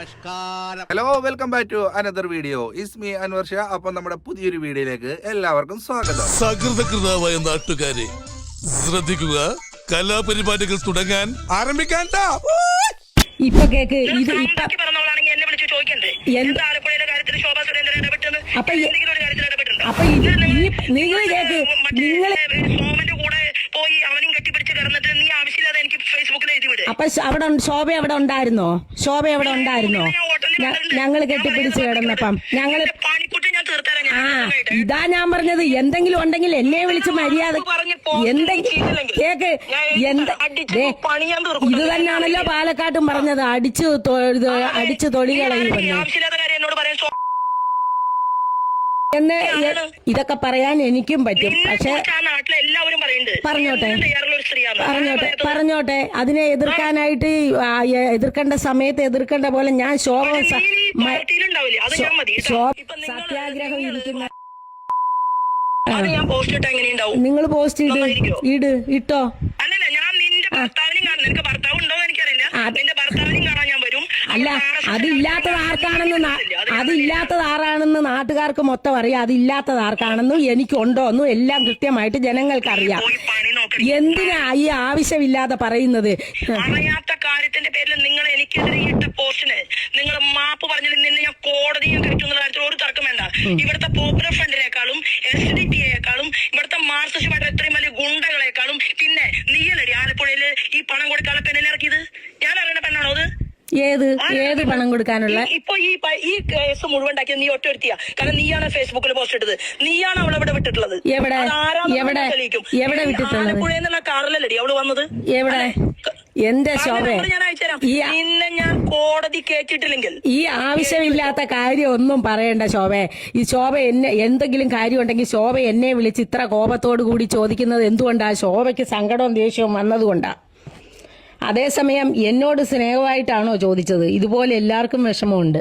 നമസ്കാരം. Hello, welcome back to another video. Is me Anwar Shah. അപ്പൊ നമ്മുടെ പുതിയൊരു വീഡിയോയിലേക്ക് എല്ലാവർക്കും സ്വാഗതം. സകൃതകൃതാവായ നാട്ടുകാരെ ശ്രദ്ധിക്കുക, കലാപരിപാടികൾ തുടങ്ങാൻ ആരംഭിക്കാൻ. ഇപ്പൊ കേക്ക് ഇത് അപ്പൊ നിങ്ങൾ കേക്ക് നിങ്ങൾ പോയി അവനും കെട്ടിപ്പിടിച്ച് കിടന്നിട്ട് നീ ആവശ്യമില്ലാതെ എനിക്ക് ഫേസ്ബുക്കിൽ എഴുതി വിട്. അപ്പൊ അവിടെ ശോഭ അവിടെ ഉണ്ടായിരുന്നോ? ശോഭ അവിടെ ഉണ്ടായിരുന്നോ? ഞങ്ങള് കെട്ടിപ്പിടിച്ച് കിടന്നപ്പം ഞങ്ങള് പണിക്കുട്ടി ഞാൻ തീർത്തരാം. ഇതാ ഞാൻ പറഞ്ഞത്, എന്തെങ്കിലും ഉണ്ടെങ്കിൽ എന്നെ വിളിച്ച് മര്യാദ കേക്ക് ഇത് തന്നെയാണല്ലോ പാലക്കാട്ടും പറഞ്ഞത്, അടിച്ചു തൊളി കളയുമെന്ന്. ആവശ്യമില്ലാത്ത കാര്യം എന്നോട് പറയാൻ എന്ന് ഇതൊക്കെ പറയാൻ എനിക്കും പറ്റും. പക്ഷെ നാട്ടിലെ എല്ലാവരും പറഞ്ഞോട്ടെ അതിനെ എതിർക്കാനായിട്ട് എതിർക്കേണ്ട സമയത്ത് എതിർക്കേണ്ട പോലെ ഞാൻ സത്യാഗ്രഹം ഇരിക്കുന്ന നിങ്ങൾ പോസ്റ്റ് ഇട്ടോ. അല്ലല്ല, ഞാൻ നിന്റെ ഭർത്താവിനും കാണും. നിനക്ക് ഭർത്താവ് ഉണ്ടോ എനിക്കറിയില്ല. നിന്റെ ഭർത്താവിനും കാണാൻ ഞാൻ വരും. അല്ല, അതില്ലാത്തത് ആരാണെന്ന് നാട്ടുകാർക്ക് മൊത്തം അറിയാം. അതില്ലാത്തത് ആർക്കാണെന്നും എനിക്കുണ്ടോന്നും എല്ലാം കൃത്യമായിട്ട് ജനങ്ങൾക്ക് അറിയാം. എന്തിനാ ഈ ആവശ്യമില്ലാതെ പറയുന്നത്? അറിയാത്ത കാര്യത്തിന്റെ പേരിൽ നിങ്ങൾ എനിക്കെതിരെ ഇട്ട പോസ്റ്റിന് നിങ്ങൾ മാപ്പ് പറഞ്ഞിട്ട് നിന്നെ ഞാൻ കോടതിയും കയറ്റുന്ന കാര്യത്തിൽ ഒരു തർക്കം വേണ്ട. ഇവിടുത്തെ പോപ്പുലർ ഫ്രണ്ടിനേക്കാളും SDPയെക്കാളും ഇവിടുത്തെ മാർക്സിസ്റ്റ് പാർട്ടി ഇത്രയും വലിയ ഗുണ്ടകളെക്കാളും പിന്നെ നീയല്ലടി ആലപ്പുഴയില് ഈ പണം കൊടുക്കാനുള്ള പെണ്ണിനെ ഇറക്കിയത്? ഞാൻ അറിയണ പെണ്ണാണോ അത്? ഏത് പണം കൊടുക്കാനുള്ള? ഇപ്പൊ ഈ കേസ് മുഴുവൻ ഉണ്ടാക്കിയത് നീ ഒറ്റ ഒരുത്തിയാ. കാരണം നീയാണ് ഫേസ്ബുക്കിൽ പോസ്റ്റ് ഇട്ടത്. നീയാണ് അവളെ ഇവിടെ വിട്ടിട്ടുള്ളത്. എവിടെ വിട്ടിട്ടുള്ളത്? ആലപ്പുഴയിൽ കാറിലല്ലടി അവള് വന്നത്. എവിടെ? എന്റെ ശോഭ, ഞാൻ അയച്ചുതരാം. ഇന്ന് ഞാൻ കോടതി കേട്ടിട്ടില്ലെങ്കിൽ ഈ ആവശ്യമില്ലാത്ത കാര്യം ഒന്നും പറയണ്ട ശോഭ. ഈ ശോഭ എന്തെങ്കിലും കാര്യം ഉണ്ടെങ്കിൽ ശോഭ എന്നെ വിളിച്ച് ഇത്ര കോപത്തോടു കൂടി ചോദിക്കുന്നത് എന്തുകൊണ്ടാ? ശോഭയ്ക്ക് സങ്കടവും ദേഷ്യവും വന്നതുകൊണ്ടാ. അതേസമയം എന്നോട് സ്നേഹമായിട്ടാണോ ചോദിച്ചത്? ഇതുപോലെ എല്ലാവർക്കും വിഷമമുണ്ട്.